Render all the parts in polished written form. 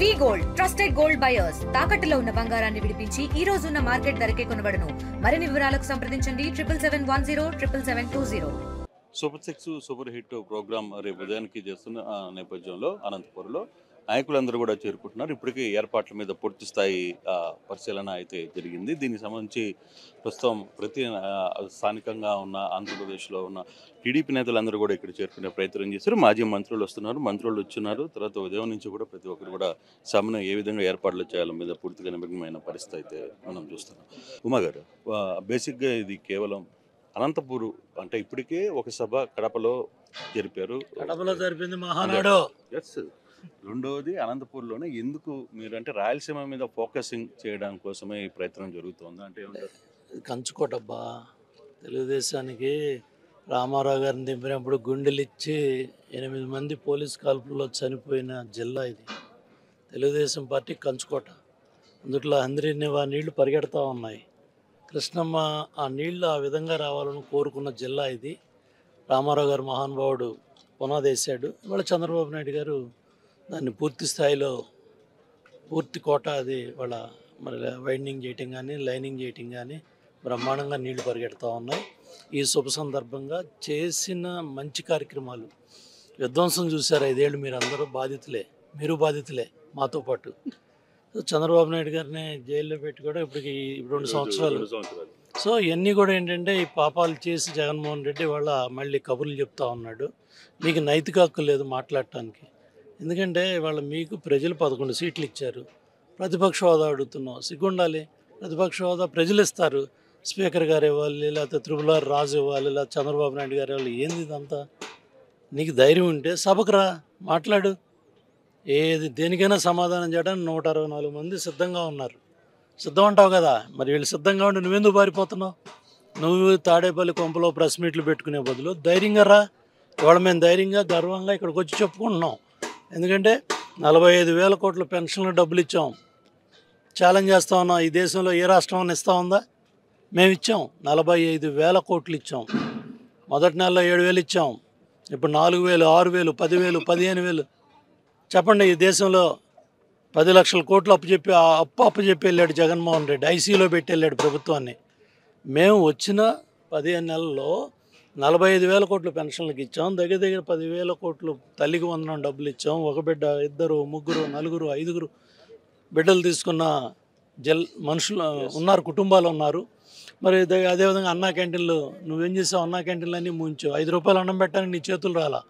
వి gold trusted gold buyers తాకట్టులో ఉన్న బంగారాన్ని విడిపించి ఈ రోజు ఉన్న మార్కెట్ ధరకే కొనబడును. మరిన్ని వివరాలకు సంప్రదించండి 7710 సూపర్ 6 సూపర్ హిట్ ప్రోగ్రామ్ రేపు ఉదయానికి చేస్తున్న నేపథ్యంలో అనంతపురంలో నాయకులందరూ కూడా చేరుకుంటున్నారు. ఇప్పటికే ఏర్పాట్ల మీద పూర్తి స్థాయి పరిశీలన అయితే జరిగింది. దీనికి సంబంధించి ప్రస్తుతం స్థానికంగా ఉన్న ఆంధ్రప్రదేశ్లో ఉన్న టీడీపీ నేతలందరూ కూడా ఇక్కడ చేరుకునే ప్రయత్నం చేశారు. మాజీ మంత్రులు వస్తున్నారు, మంత్రులు వచ్చినారు. తర్వాత ఉదయం నుంచి కూడా ప్రతి ఒక్కరు కూడా సభను ఏ విధంగా ఏర్పాట్లు చేయాల మీద పూర్తిగా నిమగ్నమైన పరిస్థితి అయితే మనం చూస్తున్నాం. ఉమా గారు, బేసిక్గా ఇది కేవలం అనంతపూరు అంటే ఇప్పటికే ఒక సభ కడపలో జరిపారు, కడపలో జరిపింది మహానాడు. ఎస్, రెండవది అనంతపూర్లోనే. ఎందుకు మీరు అంటే రాయలసీమ మీద ఫోకసింగ్ చేయడం కోసమే ఈ ప్రయత్నం జరుగుతుంది అంటే కంచుకోటబ్బా, తెలుగుదేశానికి రామారావు గారిని దింపినప్పుడు గుండెలు ఇచ్చి 8 మంది పోలీస్ కాల్పుల్లో చనిపోయిన జిల్లా ఇది. తెలుగుదేశం పార్టీ కంచుకోట. అందుట్లో అందరినివా నీళ్లు పరిగెడతా ఉన్నాయి. కృష్ణమ్మ ఆ నీళ్లు ఆ విధంగా రావాలని కోరుకున్న జిల్లా ఇది. రామారావు గారు మహానుభావుడు పునాదేశాడు. ఇవాళ చంద్రబాబు నాయుడు గారు దాన్ని పూర్తి స్థాయిలో పూర్తి కోట అది వాళ్ళ మరి వైండింగ్ చేయటం కానీ లైనింగ్ చేయటం కానీ బ్రహ్మాండంగా నీళ్లు పరిగెడతా ఉన్నాయి. ఈ శుభ సందర్భంగా చేసిన మంచి కార్యక్రమాలు, విధ్వంసం చూశారు 5 ఏళ్ళు. మీరు అందరూ బాధితులే, మీరు బాధితులే మాతో పాటు. చంద్రబాబు నాయుడు గారిని జైల్లో పెట్టి కూడా ఇప్పటికి 2 సంవత్సరాలు. సో ఇవన్నీ కూడా ఏంటంటే ఈ పాపాలు చేసి జగన్మోహన్ రెడ్డి వాళ్ళ మళ్ళీ కబుర్లు చెప్తా ఉన్నాడు. మీకు నైతిక హక్కు లేదు మాట్లాడటానికి. ఎందుకంటే వాళ్ళ మీకు ప్రజలు 11 సీట్లు ఇచ్చారు. ప్రతిపక్ష హోదా అడుగుతున్నాం, సిగ్గుండాలి. ప్రతిపక్ష హోదా ప్రజలు ఇస్తారు. స్పీకర్ గారు ఇవ్వాలి, లేకపోతే త్రిపులార్ రాజు ఇవ్వాలి, లేకపోతే చంద్రబాబు నాయుడు గారు ఇవ్వాలి. ఏంది ఇదంతా? నీకు ధైర్యం ఉంటే సభకు రా, మాట్లాడు. ఏది దేనికైనా సమాధానం చేయడానికి 164 మంది సిద్ధంగా ఉన్నారు. సిద్ధం అంటావు కదా, మరి వీళ్ళు సిద్ధంగా ఉండి నువ్వెందుకు పారిపోతున్నావు? నువ్వు తాడేపల్లి కొంపలో ప్రెస్ మీట్లు పెట్టుకునే బదులు ధైర్యంగా రా. ఇవాళ మేము ధైర్యంగా గర్వంగా ఇక్కడికి వచ్చి చెప్పుకుంటున్నాం. ఎందుకంటే 45,000 కోట్ల పెన్షన్లు డబ్బులు ఇచ్చాం. ఛాలెంజ్ చేస్తా ఉన్నాం, ఈ దేశంలో ఏ రాష్ట్రం అని ఇస్తా ఉందా? మేము ఇచ్చాం. 45,000 కోట్లు ఇచ్చాం. మొదటి నెలలో 7,000 ఇచ్చాం. ఇప్పుడు 4,000, 6,000, 10,000, 15,000. చెప్పండి, ఈ దేశంలో 10 లక్షల కోట్లు అప్పు చెప్పి వెళ్ళాడు జగన్మోహన్ రెడ్డి. ఐసీయూలో పెట్టి వెళ్ళాడు ప్రభుత్వాన్ని. మేము వచ్చిన 15 నెలల్లో 45,000 కోట్లు పెన్షన్లకు ఇచ్చాం. దగ్గర 10,000 కోట్లు తల్లికి వందనం డబ్బులు ఇచ్చాం. ఒక బిడ్డ, 2, 3, 4, 5 బిడ్డలు తీసుకున్న మనుషులు ఉన్నారు, కుటుంబాలు ఉన్నారు. మరి అదేవిధంగా అన్నా క్యాంటీన్లు నువ్వేం చేసావు? అన్నా క్యాంటీన్లు అన్నీ ముంచావు. 5 రూపాయలు అన్నం పెట్టడానికి నీ చేతులు రాలా.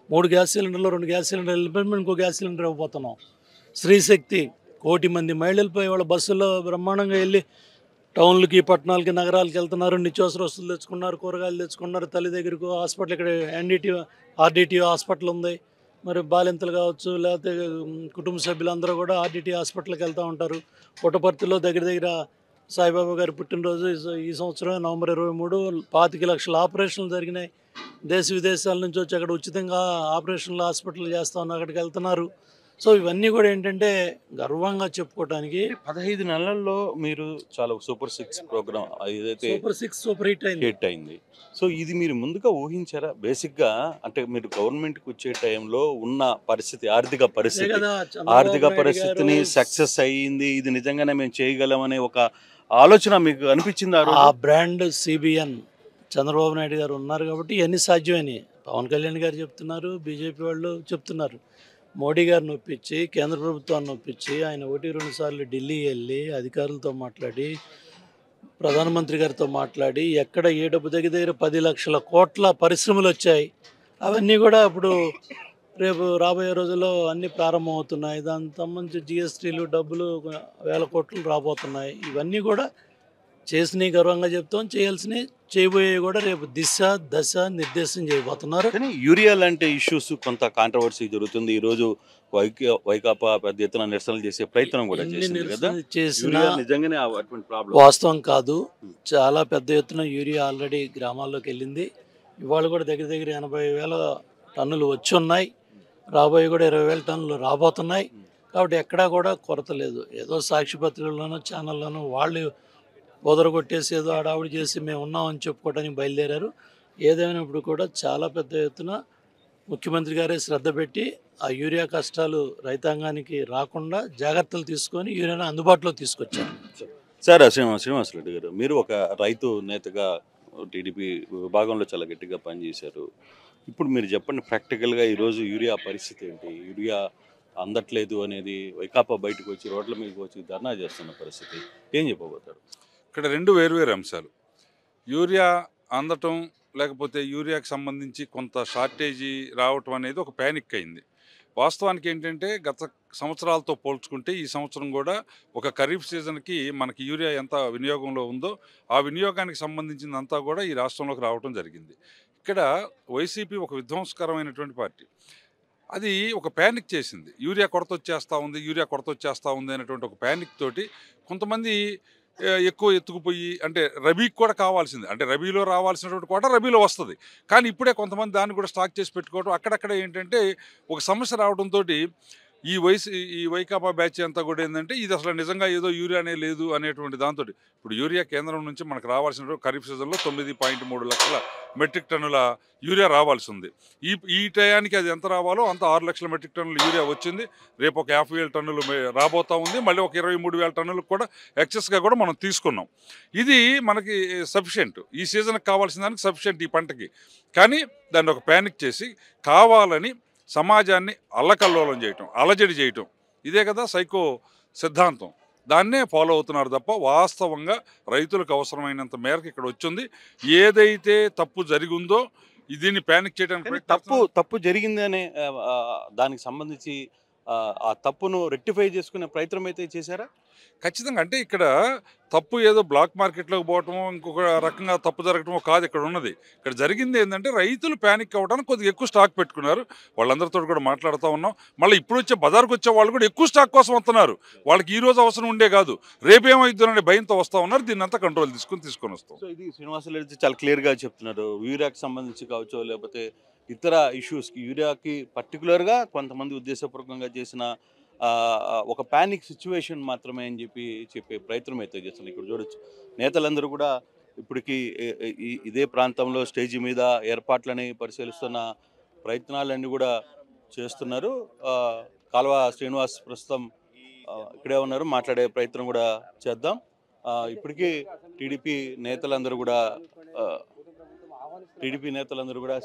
3 గ్యాస్ సిలిండర్లు, 2 గ్యాస్ సిలిండర్లు వెళ్ళిపోయి ఇంకో గ్యాస్ సిలిండర్ ఇవ్వబోతున్నాం. స్త్రీశక్తి 1 కోటి మంది మహిళలు పోయి వాళ్ళ బస్సుల్లో బ్రహ్మాండంగా వెళ్ళి టౌన్లకి, పట్టణాలకి, నగరాలకి వెళ్తున్నారు. నిత్యావసర వస్తువులు తెచ్చుకున్నారు, కూరగాయలు తెచ్చుకున్నారు. తల్లి దగ్గరకు హాస్పిటల్, ఇక్కడ ఆర్డిటి హాస్పిటల్ ఉంది. మరి బాలింతలు కావచ్చు, లేకపోతే కుటుంబ సభ్యులందరూ కూడా ఆర్డిటి హాస్పిటల్కి వెళ్తూ ఉంటారు. పుట్టపర్తిలో దగ్గర సాయిబాబా గారి పుట్టినరోజు ఈ సంవత్సరం నవంబర్ 23, 25 లక్షల ఆపరేషన్లు జరిగినాయి. దేశ విదేశాల నుంచి వచ్చి అక్కడ ఉచితంగా ఆపరేషన్లు హాస్పిటల్ చేస్తూ ఉన్నారు, అక్కడికి వెళ్తున్నారు. సో ఇవన్నీ కూడా ఏంటంటే గర్వంగా చెప్పుకోవడానికి. 15 నెలల్లో మీరు చాలా సూపర్ 6 ప్రోగ్రామ్ ఏదైతే సూపర్ 6 సూపర్ హిట్ అయింది. సో ఇది మీరు ముందుగా ఊహించారా? బేసిక్గా అంటే మీరు గవర్నమెంట్కి వచ్చే టైంలో ఉన్న పరిస్థితి, ఆర్థిక పరిస్థితిని సక్సెస్ అయ్యింది, ఇది నిజంగానే మేము చేయగలమనే ఒక ఆలోచన మీకు అనిపించింది? ఆ బ్రాండ్ సిబిఎన్ చంద్రబాబు నాయుడు గారు ఉన్నారు కాబట్టి ఇవన్నీ సాధ్యమైనవి. పవన్ కళ్యాణ్ గారు చెప్తున్నారు, బీజేపీ వాళ్ళు చెప్తున్నారు. మోడీ గారిని ఒప్పించి, కేంద్ర ప్రభుత్వాన్ని ఒప్పించి, ఆయన 1-2 సార్లు ఢిల్లీ వెళ్ళి అధికారులతో మాట్లాడి, ప్రధానమంత్రి గారితో మాట్లాడి, ఎక్కడ ఏ డబ్బు దగ్గర 10 లక్షల కోట్ల పరిశ్రమలు వచ్చాయి. అవన్నీ కూడా ఇప్పుడు రేపు రాబోయే రోజుల్లో అన్నీ ప్రారంభమవుతున్నాయి. దానికి సంబంధించి జిఎస్టీలు డబ్బులు 1,000 కోట్లు రాబోతున్నాయి. ఇవన్నీ కూడా చేసినవి గర్వంగా చెప్తాం, చేయాల్సినవి చేయబోయే కూడా రేపు దశ నిర్దేశం చేయబోతున్నారు. కానీ యూరియా లాంటి ఇష్యూస్ కొంత కాంట్రవర్సీ జరుగుతుంది. ఈరోజు వైకాపా పెద్ద ఎత్తున నిరసనలు చేసే ప్రయత్నం కూడా చేసిన వాస్తవం కాదు. చాలా పెద్ద ఎత్తున యూరియా ఆల్రెడీ గ్రామాల్లోకి వెళ్ళింది. ఇవాళ కూడా దగ్గర 80,000 టన్నులు వచ్చి ఉన్నాయి. రాబోయే కూడా 20,000 టన్నులు రాబోతున్నాయి. కాబట్టి ఎక్కడా కూడా కొరత లేదు. ఏదో సాక్షి పత్రికల్లోనూ ఛానల్లోనూ వాళ్ళు బొదరగొట్టేసి ఏదో హడావుడి చేసి మేము ఉన్నామని చెప్పుకోవడానికి బయలుదేరారు. ఏదైనప్పుడు కూడా చాలా పెద్ద ఎత్తున ముఖ్యమంత్రి గారే శ్రద్ధ పెట్టి ఆ యూరియా కష్టాలు రైతాంగానికి రాకుండా జాగ్రత్తలు తీసుకొని యూరియాను అందుబాటులో తీసుకొచ్చారు. సార్ శ్రీనివాస్ రెడ్డి గారు, మీరు ఒక రైతు నేతగా టీడీపీ విభాగంలో చాలా గట్టిగా పనిచేశారు. ఇప్పుడు మీరు చెప్పండి, ప్రాక్టికల్గా ఈరోజు యూరియా పరిస్థితి ఏంటి? యూరియా అందట్లేదు అనేది వైకాపా బయటకు వచ్చి రోడ్ల మీదకి వచ్చి ధర్నా చేస్తున్న పరిస్థితి, ఏం చెప్పబోతారు? ఇక్కడ రెండు వేరువేరు అంశాలు. యూరియా అందటం లేకపోతే యూరియాకి సంబంధించి కొంత షార్టేజీ రావటం అనేది ఒక ప్యానిక్ అయింది. వాస్తవానికి ఏంటంటే గత సంవత్సరాలతో పోల్చుకుంటే ఈ సంవత్సరం కూడా ఒక ఖరీఫ్ సీజన్కి మనకి యూరియా ఎంత వినియోగంలో ఉందో ఆ వినియోగానికి సంబంధించిందంతా కూడా ఈ రాష్ట్రంలోకి రావటం జరిగింది. ఇక్కడ వైసీపీ ఒక విధ్వంసకరమైనటువంటి పార్టీ. అది ఒక ప్యానిక్ చేసింది. యూరియా కొరత వచ్చేస్తూ ఉంది అనేటువంటి ఒక ప్యానిక్ తోటి కొంతమంది ఎక్కువ ఎత్తుకుపోయి, అంటే రబీకి కూడా కావాల్సింది, అంటే రబీలో రావాల్సినటువంటి కోట రబీలో వస్తుంది, కానీ ఇప్పుడే కొంతమంది దాన్ని కూడా స్టాక్ చేసి పెట్టుకోవడం, అక్కడక్కడ ఏంటంటే ఒక సమస్య రావడంతో ఈ వైకాపా బ్యాచ్ అంతా కూడా ఏంటంటే ఇది అసలు నిజంగా ఏదో యూరియానే లేదు అనేటువంటి దాంతో ఇప్పుడు యూరియా కేంద్రం నుంచి మనకు రావాల్సిన ఖరీఫ్ సీజన్లో 9.3 లక్షల మెట్రిక్ టన్నుల యూరియా రావాల్సి ఉంది. ఈ టయానికి అది ఎంత రావాలో అంత 6 లక్షల మెట్రిక్ టన్నుల యూరియా వచ్చింది. రేపు ఒక 50,000 టన్నులు రాబోతా ఉంది. మళ్ళీ ఒక 23,000 టన్నులకు కూడా ఎక్సెస్గా కూడా మనం తీసుకున్నాం. ఇది మనకి సఫిషియెంట్, ఈ సీజన్కి కావాల్సిన దానికి సఫిషియెంట్ ఈ పంటకి. కానీ దాన్ని ఒక ప్యానిక్ చేసి కావాలని సమాజాన్ని అల్లకల్లోలం చేయటం, అలజడి చేయటం, ఇదే కదా సైకో సిద్ధాంతం. దాన్నే ఫాలో అవుతున్నారు తప్ప వాస్తవంగా రైతులకు అవసరమైనంత మేరకు ఇక్కడ వచ్చింది. ఏదైతే తప్పు జరిగిందో దీన్ని ప్యానిక్ చేయడానికి తప్పు జరిగిందనే దానికి సంబంధించి ఆ తప్పును రెక్టిఫై చేసుకునే ప్రయత్నం అయితే చేశారా? ఖచ్చితంగా. అంటే ఇక్కడ తప్పు ఏదో బ్లాక్ మార్కెట్లోకి పోవటమో ఇంకొక రకంగా తప్పు జరగటమో కాదు ఇక్కడ ఉన్నది. ఇక్కడ జరిగింది ఏంటంటే రైతులు ప్యానిక్ అవ్వడానికి కొద్దిగా ఎక్కువ స్టాక్ పెట్టుకున్నారు. వాళ్ళందరితో కూడా మాట్లాడుతూ ఉన్నాం. మళ్ళీ ఇప్పుడు బజార్కి వచ్చే వాళ్ళు కూడా ఎక్కువ స్టాక్ కోసం వస్తున్నారు. వాళ్ళకి ఈ రోజు అవసరం ఉండే కాదు, రేపేమైందోననే భయంతో వస్తూ ఉన్నారు. దీన్ని అంతా కంట్రోల్ తీసుకొని వస్తాం. సో ఇది శ్రీనివాసరెడ్డి చాలా క్లియర్గా చెప్తున్నారు. యూరియాకి సంబంధించి కావచ్చు, లేకపోతే ఇతర ఇష్యూస్కి, యూరియాకి పర్టికులర్గా కొంతమంది ఉద్దేశపూర్వకంగా చేసిన ఒక ప్యానిక్ సిచ్యువేషన్ మాత్రమే అని చెప్పే ప్రయత్నం అయితే చేస్తున్నారు. ఇక్కడ చూడొచ్చు, నేతలందరూ కూడా ఇప్పటికీ ఇదే ప్రాంతంలో స్టేజీ మీద ఏర్పాట్లని పరిశీలిస్తున్న ప్రయత్నాలన్నీ కూడా చేస్తున్నారు. కాల్వ శ్రీనివాస్ ప్రస్తుతం ఇక్కడే ఉన్నారు, మాట్లాడే ప్రయత్నం కూడా చేద్దాం. ఇప్పటికీ టీడీపీ నేతలందరూ కూడా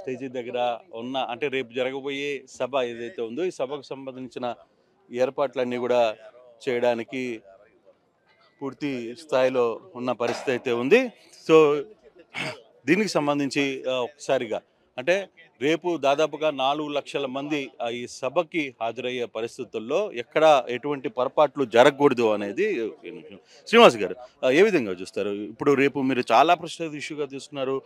స్టేజీ దగ్గర ఉన్న, అంటే రేపు జరగబోయే సభ ఏదైతే ఉందో ఈ సభకు సంబంధించిన ఏర్పాట్లన్నీ కూడా చేయడానికి పూర్తి స్థాయిలో ఉన్న పరిస్థితి అయితే ఉంది. సో దీనికి సంబంధించి ఒకసారిగా అంటే రేపు దాదాపుగా 4 లక్షల మంది ఈ సభకి హాజరయ్యే పరిస్థితుల్లో ఎక్కడ ఎటువంటి పొరపాట్లు జరగకూడదు అనేది శ్రీనివాస్ గారు ఏ విధంగా చూస్తారు? ఇప్పుడు రేపు మీరు చాలా ప్రశ్న ఇష్యూగా తీసుకున్నారు.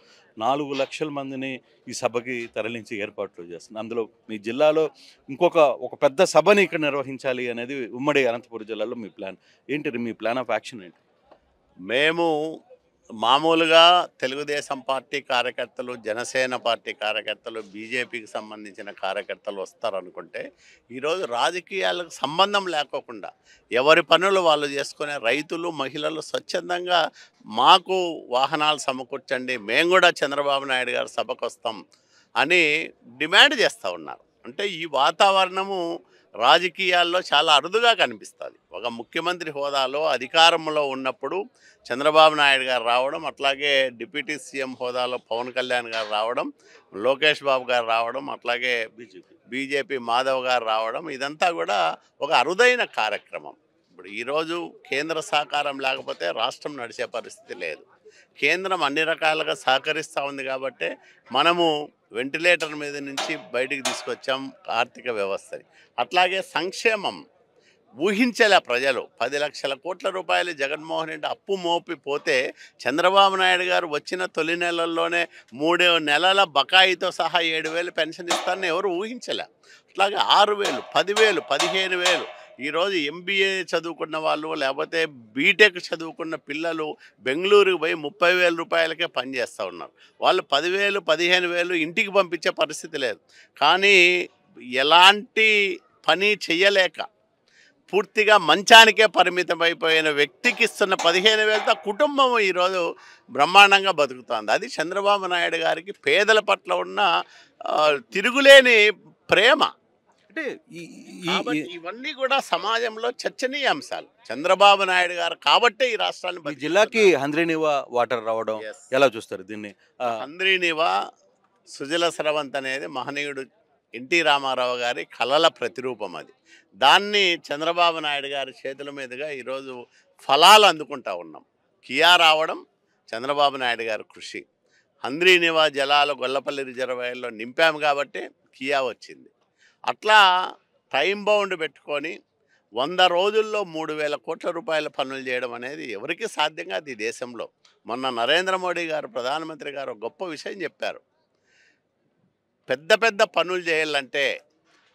4 లక్షల మందిని ఈ సభకి తరలించి ఏర్పాట్లు చేస్తున్నారు. అందులో మీ జిల్లాలో ఒక పెద్ద సభని ఇక్కడ నిర్వహించాలి అనేది ఉమ్మడి అనంతపురం జిల్లాలో మీ ప్లాన్ ఏంటి? మీ ప్లాన్ ఆఫ్ యాక్షన్ ఏంటి? మేము మామూలుగా తెలుగుదేశం పార్టీ కార్యకర్తలు, జనసేన పార్టీ కార్యకర్తలు, బీజేపీకి సంబంధించిన కార్యకర్తలు వస్తారనుకుంటే ఈరోజు రాజకీయాలకు సంబంధం లేకోకుండా ఎవరి పనులు వాళ్ళు చేసుకునే రైతులు, మహిళలు స్వచ్ఛందంగా మాకు వాహనాలు సమకూర్చండి, మేము కూడా చంద్రబాబు నాయుడు గారు సభకు వస్తాం అని డిమాండ్ చేస్తూ ఉన్నారు. అంటే ఈ వాతావరణము రాజకీయాల్లో చాలా అరుదుగా కనిపిస్తుంది. ఒక ముఖ్యమంత్రి హోదాలో అధికారంలో ఉన్నప్పుడు చంద్రబాబు నాయుడు గారు రావడం, అట్లాగే డిప్యూటీ సీఎం హోదాలో పవన్ కళ్యాణ్ గారు రావడం, లోకేష్ బాబు గారు రావడం, అట్లాగే బీజేపీ మాధవ్ గారు రావడం, ఇదంతా కూడా ఒక అరుదైన కార్యక్రమం. ఇప్పుడు ఈరోజు కేంద్ర సహకారం లేకపోతే రాష్ట్రం నడిచే పరిస్థితి లేదు. కేంద్రం అన్ని రకాలుగా సహకరిస్తూ ఉంది కాబట్టి మనము వెంటిలేటర్ మీద నుంచి బయటికి తీసుకొచ్చాం ఆర్థిక వ్యవస్థని. అట్లాగే సంక్షేమం ఊహించలే ప్రజలు. 10 లక్షల కోట్ల రూపాయలు జగన్మోహన్ రెడ్డి అప్పు మోపిపోతే చంద్రబాబు నాయుడు గారు వచ్చిన తొలి నెలల్లోనే 3 నెలల బకాయితో సహా 7,000 పెన్షన్ ఇస్తారని ఎవరు ఊహించలే. అట్లాగే 6,000, 10,000, 15,000. ఈరోజు ఎంబీఏ చదువుకున్న వాళ్ళు, లేకపోతే బీటెక్ చదువుకున్న పిల్లలు బెంగళూరుకు పోయి 30,000 రూపాయలకే పనిచేస్తూ ఉన్నారు. వాళ్ళు 10,000, 15,000 ఇంటికి పంపించే పరిస్థితి లేదు. కానీ ఎలాంటి పని చెయ్యలేక పూర్తిగా మంచానికే పరిమితమైపోయిన వ్యక్తికి ఇస్తున్న 15,000తో కుటుంబం ఈరోజు బ్రహ్మాండంగా బతుకుతుంది. అది చంద్రబాబు నాయుడు గారికి పేదల పట్ల ఉన్న తిరుగులేని ప్రేమ. అంటే కాబట్టి ఇవన్నీ కూడా సమాజంలో చర్చనీయాంశాలు. చంద్రబాబు నాయుడు గారు కాబట్టే ఈ రాష్ట్రాన్ని ఈ జిల్లాకి హంద్రీనివా వాటర్ రావడం Yes. ఎలా చూస్తారు దీన్ని? హంద్రీనివా సుజల స్రవంత్ అనేది మహనీయుడు ఎన్టీ రామారావు గారి కళల ప్రతిరూపం. అది దాన్ని చంద్రబాబు నాయుడు గారి చేతుల మీదుగా ఈరోజు ఫలాలు అందుకుంటా ఉన్నాం. కియా రావడం చంద్రబాబు నాయుడు గారి కృషి. హంద్రీనివా జలాలు గొల్లపల్లి రిజర్వాయర్లో నింపాము కాబట్టి కియా వచ్చింది. అట్లా టైం బౌండ్ పెట్టుకొని 100 రోజుల్లో 3,000 కోట్ల రూపాయల పనులు చేయడం అనేది ఎవరికి సాధ్యం కాదు ఈ దేశంలో. మొన్న నరేంద్ర మోడీ గారు ప్రధానమంత్రి గారు ఒక గొప్ప విషయం చెప్పారు. పెద్ద పెద్ద పనులు చేయాలంటే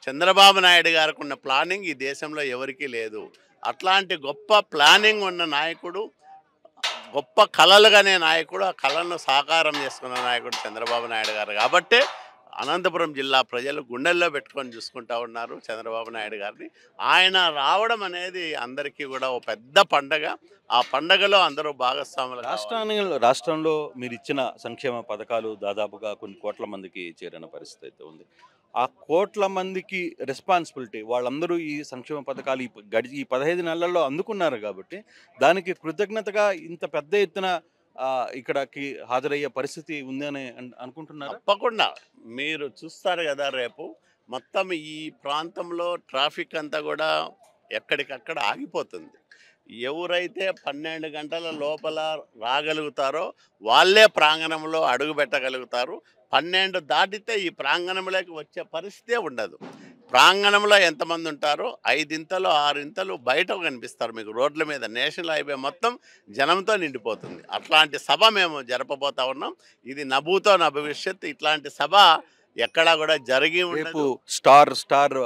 చంద్రబాబు నాయుడు గారికి ఉన్న ప్లానింగ్ ఈ దేశంలో ఎవరికీ లేదు. అట్లాంటి గొప్ప ప్లానింగ్ ఉన్న నాయకుడు, గొప్ప కళలుగానే నాయకుడు, ఆ కళలను సాకారం చేసుకున్న నాయకుడు చంద్రబాబు నాయుడు గారు. కాబట్టే అనంతపురం జిల్లా ప్రజలు గుండెల్లో పెట్టుకొని చూసుకుంటా ఉన్నారు చంద్రబాబు నాయుడు గారిని. ఆయన రావడం అనేది అందరికీ కూడా ఒక పెద్ద పండగ. ఆ పండగలో అందరూ భాగస్వాములు కావాలి. రాష్ట్రంలో మీరు ఇచ్చిన సంక్షేమ పథకాలు దాదాపుగా కొన్ని కోట్ల మందికి చేరిన పరిస్థితి అయితే ఉంది. ఆ కోట్ల మందికి రెస్పాన్సిబిలిటీ వాళ్ళందరూ ఈ సంక్షేమ పథకాలు ఈ 15 నెలల్లో అందుకున్నారు కాబట్టి దానికి కృతజ్ఞతగా ఇంత పెద్ద ఎత్తున ఇక్కడికి హాజరయ్యే పరిస్థితి ఉంది అని అనుకుంటున్నారు. తప్పకుండా మీరు చూస్తారు కదా, రేపు మొత్తం ఈ ప్రాంతంలో ట్రాఫిక్ అంతా కూడా ఎక్కడికక్కడ ఆగిపోతుంది. ఎవరైతే 12 గంటల లోపల రాగలుగుతారో వాళ్ళే ప్రాంగణంలో అడుగు పెట్టగలుగుతారు. 12 దాటితే ఈ ప్రాంగణంలోకి వచ్చే పరిస్థితే ఉండదు. ప్రాంగణంలో ఎంతమంది ఉంటారో 5 ఇంతలు 6 ఇంతలు బయట కనిపిస్తారు మీకు రోడ్ల మీద. నేషనల్ హైవే మొత్తం జనంతో నిండిపోతుంది. అట్లాంటి సభ మేము జరపబోతా ఉన్నాం. ఇది నభూతో నభవిష్యత్. ఇట్లాంటి సభ ఎక్కడా కూడా జరిగి రేపు స్టార్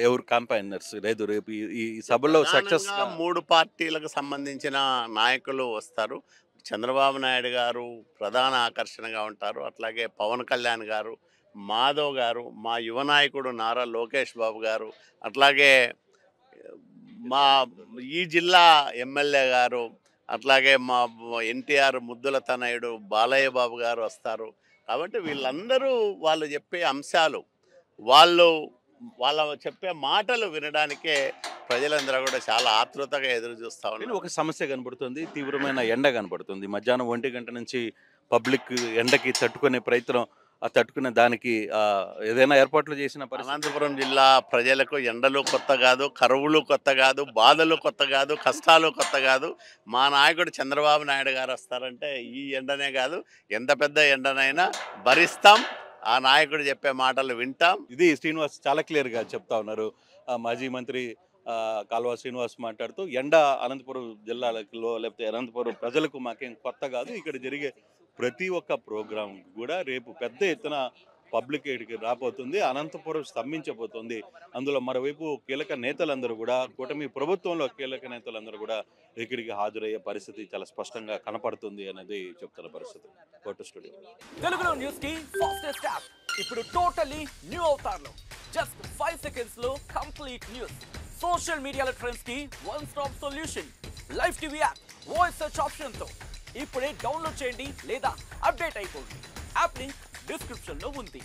ఎవరు క్యాంపైనర్స్ లేదు రేపు ఈ సభలో సక్సెస్ 3 పార్టీలకు సంబంధించిన నాయకులు వస్తారు. చంద్రబాబు నాయుడు గారు ప్రధాన ఆకర్షణగా ఉంటారు. అట్లాగే పవన్ కళ్యాణ్ గారు, మాధవ్ గారు, మా యువ నాయకుడు నారా లోకేష్ బాబు గారు, అట్లాగే మా ఈ జిల్లా ఎమ్మెల్యే గారు, అట్లాగే మా ఎన్టీఆర్ ముద్దుల తనయుడు బాలయ్య బాబు గారు వస్తారు. కాబట్టి వీళ్ళందరూ వాళ్ళు చెప్పే అంశాలు, వాళ్ళ చెప్పే మాటలు వినడానికే ప్రజలందరూ కూడా చాలా ఆతృతగా ఎదురు చూస్తూ ఉన్నారు. ఒక సమస్య కనబడుతుంది, తీవ్రమైన ఎండ కనబడుతుంది. మధ్యాహ్నం 1 గంట నుంచి పబ్లిక్ ఎండకి తట్టుకునే ప్రయత్నం, తట్టుకునే దానికి ఏదైనా ఏర్పాట్లు చేసిన అనంతపురం జిల్లా ప్రజలకు ఎండలు కొత్త కాదు, కరువులు కొత్త కాదు, బాధలు కొత్త కాదు, కష్టాలు కొత్త కాదు. మా నాయకుడు చంద్రబాబు నాయుడు గారు వస్తారంటే ఈ ఎండనే కాదు, ఎంత పెద్ద ఎండనైనా భరిస్తాం. ఆ నాయకుడు చెప్పే మాటలు వింటాం. ఇది శ్రీనివాస్ చాలా క్లియర్గా చెప్తా ఉన్నారు. మాజీ మంత్రి కాల్వ శ్రీనివాస్ మాట్లాడుతూ ఎండ అనంతపురం జిల్లాలో లేకపోతే అనంతపురం ప్రజలకు మాకేం కొత్త కాదు. ఇక్కడ జరిగే ప్రతి ఒక్క ప్రోగ్రాం కూడా రేపు పెద్ద ఎత్తున పబ్లిక్ ఎయిడ్కి రాబోతుంది. అనంతపురం స్తంభించబోతుంది. అందులో మరోవైపు కీలక నేతలందరూ కూడా, కూటమి ప్రభుత్వంలో కీలక నేతలందరూ కూడా ఇక్కడికి హాజరయ్యే పరిస్థితి చాలా స్పష్టంగా కనపడుతుంది అనేది చెప్తున్న పరిస్థితి. ఫోటో స్టూడియో తెలుగులో న్యూస్ కి ఫాస్టెస్ట్ యాప్ ఇప్పుడు టోటలీ న్యూ అవతార్లో జస్ట్ 5 seconds లో కంప్లీట్ న్యూస్. సోషల్ మీడియాలో ట్రెండ్స్ కి one stop solution. Live TV app voice search option తో ఇప్పుడే డౌన్లోడ్ చేయండి లేదా అప్డేట్ అయిపోండి. యాప్ లింక్ డిస్క్రిప్షన్ లో ఉంది.